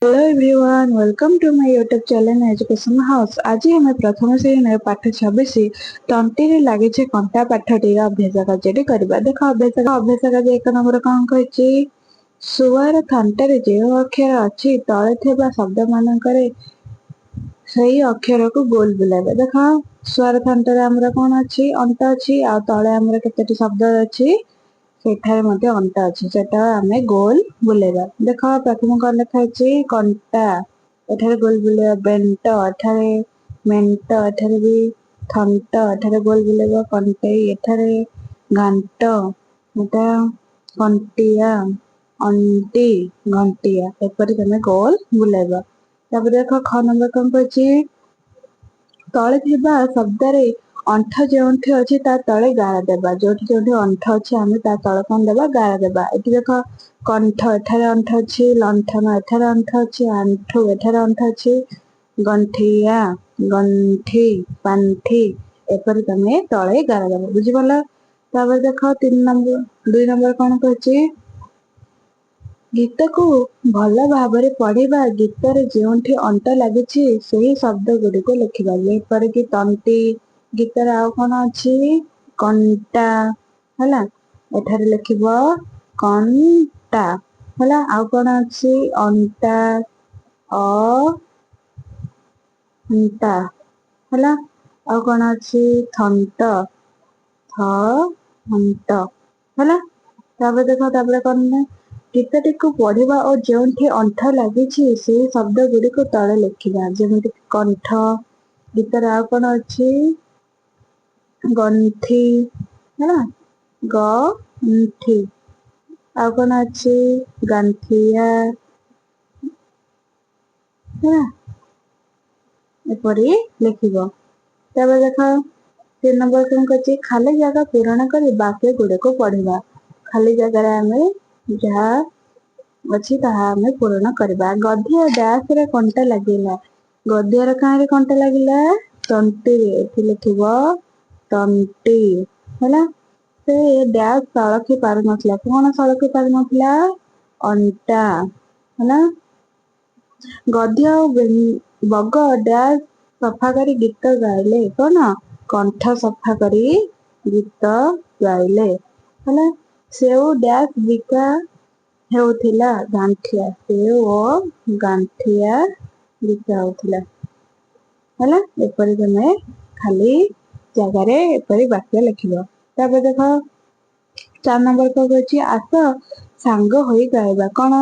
Hello everyone, welcome to my YouTube channel education house. आज आम प्रथम श्रेणी पाठ 26 तंटी लगे कंटा पाठटी अभ्यास कार्य करवा। देख अभ्यास कार्य एक नंबर कौन कही सुआर थंटारे जो अक्षर अच्छी तले थे शब्द मानक अक्षर को गोल बुलाइबा। देख सुआर थंटारे आमर कौन अच्छी अंत अच्छी आ तले आमर केतोटी शब्द अच्छी सेठारे मध्य अंत अच्छी सेटा आमे गोल बुलेबा। देख प्रथम कौन लिखा है कंटा एठारे गोल बुलेबा। बेंट एठारे मेंट एठारे भी थंट एठारे गोल बुलेबा। कंटेई एठारे घांट एटा कंटिया अंटी घंटिया एपरि तमे गोल बुलेबा। तापर देख ख नंबर कौन कहछि तले थिबा शब्द रे अंठ जोठी अच्छी ता तले गार देबा। जोठी जोठी अंठ अच्छी आमे ता तले कौन देबा गार देबा। एठी देख कंठ एठारे अंठ अच्छी लंठन एठारे अंठ अच्छी आंठू एठारे अंठ अच्छी गंठिया गंठी पांठी एपरि तमे तले गार देबा। बुझि गला। तापर देख 3 नंबर 2 नंबर कौन कहछि गीत को भल भाव पढ़ा। गीत जो अंत लगी से शब्द गुड़ी को लिखा जेपरिक तंटी गीत आउ कौन अच्छी कंटा है एठारे लिख कंटा है आउ कौन अच्छी अंटा अंटा है आउ कौन अच्छी थंट थंट है। तापर देख तापर कौन गीतटी को पढ़ा और जो अंठ लगी से शब्द गुड़ी को तले लिखा जमी कंठ गीत आउ कौन अच्छी गंठी है गंठी आउ कौन अच्छी गांठिया है एपरी लिख। देख 3 नंबर कौन कहछि खाली जगह पूरण कर वाक्य गुड़े को पढ़ा। खाली जगह आम जहाँ अच्छी ताहा आमे पूर्ण करवा। गद्य डैश रे कंटा लगिला गद्यर कहाँ कंटा लगिला तंटी रे एठी लिखिबो तंटी है से डैश सड़खी पार नथला कौन सड़खी पार नथला अंटा है। गद्य बग डैश सफा करी गीत गाइले कौन कंठ सफा करी गीत गाइले है। सेउ डैश बिका हेउथिला गांठिया सेउ और गांठिया बिका होथिला है एपरि तमे खाली जगह एपरि वाक्य लिखिबो। तापर देख 4 नंबर को कहछि आस सांग होई गाइबा। कौन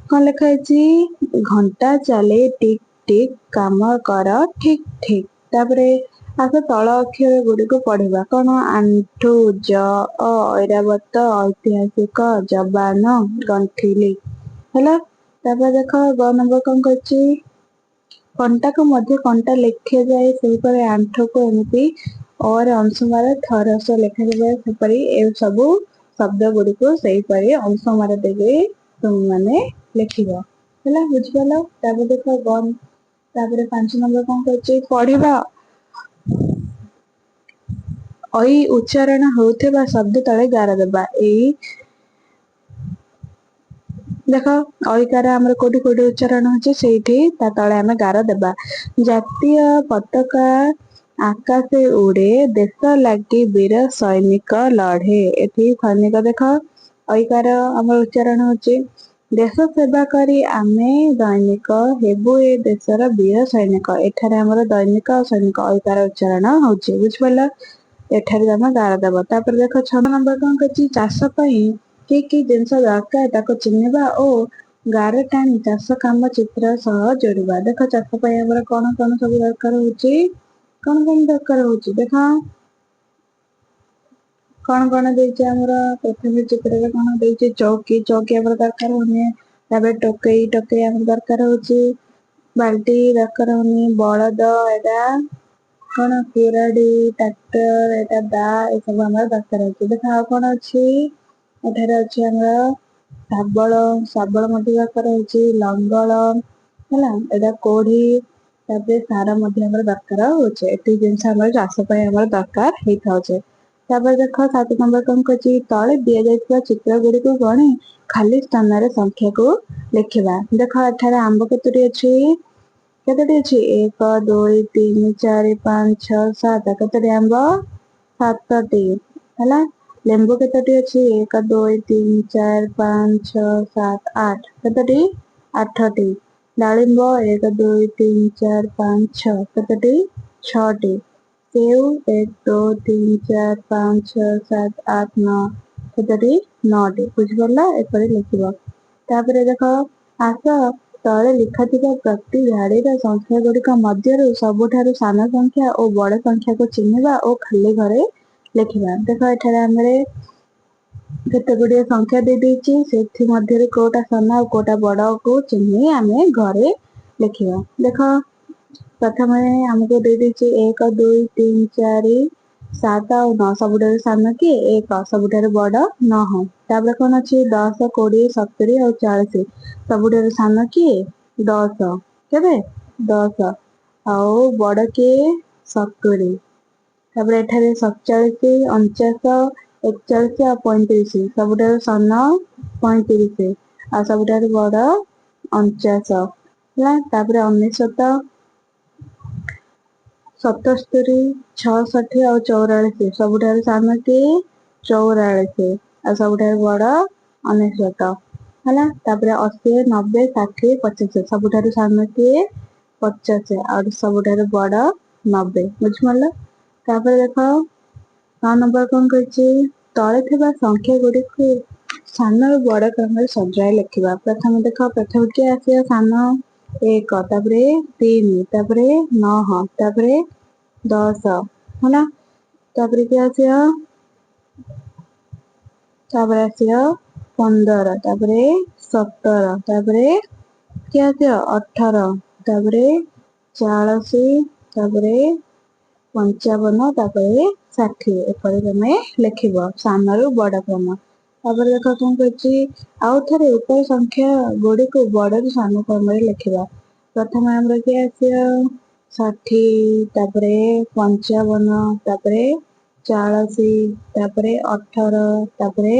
कौन लिखा है घंटा चले टिक टिक काम कर ठीक ठीक। तापरे आस तल अक्षर गुड़ी को पढ़ा। कौन आंठू ज ऐरावत ऐतिहासिक जबान गंठिली है। तापर देख ग नंबर कौन कहछि कंटा को मध्य कंटा लिखे जाए से आंठ को एमती और अंशमार थरस लिखा जाए सेपरी ए सबू शब्द गुड़ी को सहीपरि अंशमार देके तुम माने लिखिबो है बुझिगल। तापर देख तापर 5 नंबर कौन कहछि पढ़िबा ओई उच्चारण होउथिबा शब्द तले गार देबा। एई देख अईकार आमर कोटी कोटी उच्चारण होचे सेठी ता तले आमे गार देबा। जातीय पताका आकाशे उड़े देश लागि वीर सैनिक लढ़े एठी सैनिक देख अईकार आमर उच्चारण होचे देश सेवा करी आमे दैनिक हेबु ए देशर वीर सैनिक एठारे आमर दैनिक सैनिक अईकार उच्चारण होचे बुझिपला। एठारे आमे गार देबा। तापर देख 6 नंबर कौन कहछि चाष पई कि जिनस दरकार ताको चिन्हवा और गार टाणी चाष काम चित्र सह जोड़वा। देख चाष पई हमर कौन कौन सब दरकार होची कौन कौन दरकार होची देख कौन कौन देइचे हमर प्रथम चित्र रे कौन देइचे चौकी चौकी हमर दरकार होने। ताबे टोकई टोकई हमर दरकार होची बाल्टी दरकार होने। बळद एटा कौन कुराडी ट्रैक्टर एटा दा ए सब हमर दरकार होची। देख आ कौन अछि एठारे अछि हमर शाबळ शाबळ मध्ये दरकार होची लंगळ हैला एटा कोढ़ी ताबे सारा मध्ये हमर दरकार होचे। एती जिंस हमर चाष पई हमर दरकार हेइ थाउचे। ତାପରେ ଦେଖ 7 ନମ୍ବର କଣ କରିଛି, ତଳେ ଦିଆଯାଇଥିବା ଚିତ୍ର ଗୁଡ଼ିକୁ ଗଣି ଖାଲି ସ୍ଥାନରେ ସଂଖ୍ୟାକୁ ଲେଖିବା। ଦେଖ ଏଠାରେ ଆମ୍ବ କେତୋଟି ଅଛି? 1 2 3 4 5 6 7 କେତୋଟି ଆମ୍ବ? 7ଟି ହେଲା। ଲେମ୍ବୁ କେତୋଟି ଅଛି? 1 2 3 4 5 6 7 8 କେତୋଟି? 8ଟି। ଡାଳିମ୍ବ 1 2 3 4 5 6 କେତୋଟି? 6ଟି। ସେଉ 1 2 3 4 5 6 7 8 9 କେତୋଟି? 9ଟି। ବୁଝିପାରିଲ? ଏପରି ଲେଖିବ। ତାପରେ ଦେଖ, ଆସ ତଳେ ଲେଖାଥିବା ପ୍ରତି ଧାଡିର ସଂଖ୍ୟା ଗୁଡ଼ିକ ମଧ୍ୟରୁ ସବୁଠାରୁ ସାନ ସଂଖ୍ୟା ଓ ବଡ଼ ସଂଖ୍ୟାକୁ ଚିହ୍ନିବା ଓ ଖାଲି ଘରେ ଲେଖିବା। ଦେଖ ଏଠାରେ ଆମର କେତେ ଗୁଡ଼ିଏ ସଂଖ୍ୟା ଦେଇଦେଇଛି, ସେଥିମଧ୍ୟରୁ କୋଉଟା ସାନ ଆଉ କୋଉଟା ବଡ଼କୁ ଚିହ୍ନି ଆମେ ଘରେ ଲେଖିବା। ଦେଖ ପ୍ରଥମେ ଆମକୁ ଦେଇଦେଇଛି 1 2 3 4 7 ଆଉ 9 ସବୁଠାରୁ ସାନ କିଏ? 1 ସବୁଠାରୁ ବଡ଼ 9। ତାପରେ କଣ ଅଛି? 10 20 70 ଆଉ 40 ସବୁଠାରୁ ସାନ କିଏ? 10। କେବେ? 10 ଆଉ ବଡ଼ କିଏ? 70। ତାପରେ ଏଠାରେ 47 49 41 ଆଉ 35 ସବୁଠାରୁ ସାନ 35 ଆଉ ସବୁଠାରୁ ବଡ଼ 49 ହେଲା। ତାପରେ 99 77 66 ଆଉ 44 ସବୁଠାରୁ ସାନ କିଏ? 44 ଆଉ ସବୁଠାରୁ ବଡ଼ 99 ହେଲା। ତାପରେ 80 90 60 50 ସବୁଠାରୁ ସାନ କିଏ? 50 ଆଉ ସବୁଠାରୁ ବଡ଼ 90। ବୁଝିପାରିଲ? ତାପରେ ଦେଖ 9 ନମ୍ବର କଣ କହିଛି, ତଳେ ଥିବା ସଂଖ୍ୟା ଗୁଡ଼ିକୁ ସାନରୁ ବଡ଼ କ୍ରମରେ ସଜାଇ ଲେଖିବା। ପ୍ରଥମେ ଦେଖ, ପ୍ରଥମେ କିଏ ଆସିବ? ସାନ 1 ତାପରେ 3 ତାପରେ 9 ତାପରେ 10 ହେଲା। ତାପରେ କିଏ ଆସିବ? ତାପରେ ଆସିବ 15 ତାପରେ 17 ତାପରେ କିଏ ଆସିବ? 18 ତାପରେ 40 ତାପରେ 55 ତାପରେ 60 ଏପରି ତମେ ଲେଖିବ ସାନରୁ ବଡ଼ କ୍ରମ। ତାପରେ ଦେଖ କଣ କହିଛି, ଆଉ ଥରେ ଉପର ସଂଖ୍ୟା ଗୁଡ଼ିକୁ ବଡ଼ରୁ ସାନ କ୍ରମରେ ଲେଖିବା। ପ୍ରଥମେ ଆମର କିଏ ଆସିବ? 60 ତାପରେ 55 ତାପରେ 40 ତାପରେ 18 ତାପରେ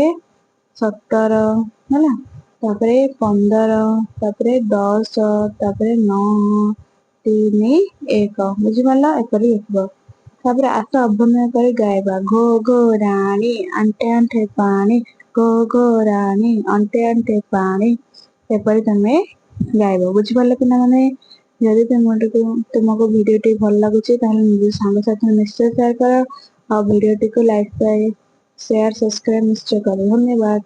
17 ହେଲା। ତାପରେ 15 ତାପରେ 10 ତାପରେ 9 3 1। ବୁଝିପାରିଲ? ଏପରି ଲେଖିବ। ତାପରେ ଆସ ଅଭିନୟ କରି ଗାଇବା। ଘୋ ଘୋ ରାଣୀ ଆଣ୍ଠେ ଆଣ୍ଠେ ପାଣି, ଘୋ ଘୋ ରାଣୀ ଆଣ୍ଠେ ଆଣ୍ଠେ ପାଣି ଏପରି ତମେ ଗାଇବ। ବୁଝିପାରିଲ ପିଲାମାନେ? ଯଦି ତୁମକୁ ଭିଡ଼ିଓଟି ଭଲ ଲାଗୁଛି ତାହେଲେ ନିଜ ସାଙ୍ଗସାଥି ନିଶ୍ଚୟ ସେୟାର କର ଆଉ ଭିଡ଼ିଓଟିକୁ ଲାଇକ୍, ସେୟାର, ସବସ୍କ୍ରାଇବ ନିଶ୍ଚୟ କର। ଧନ୍ୟବାଦ।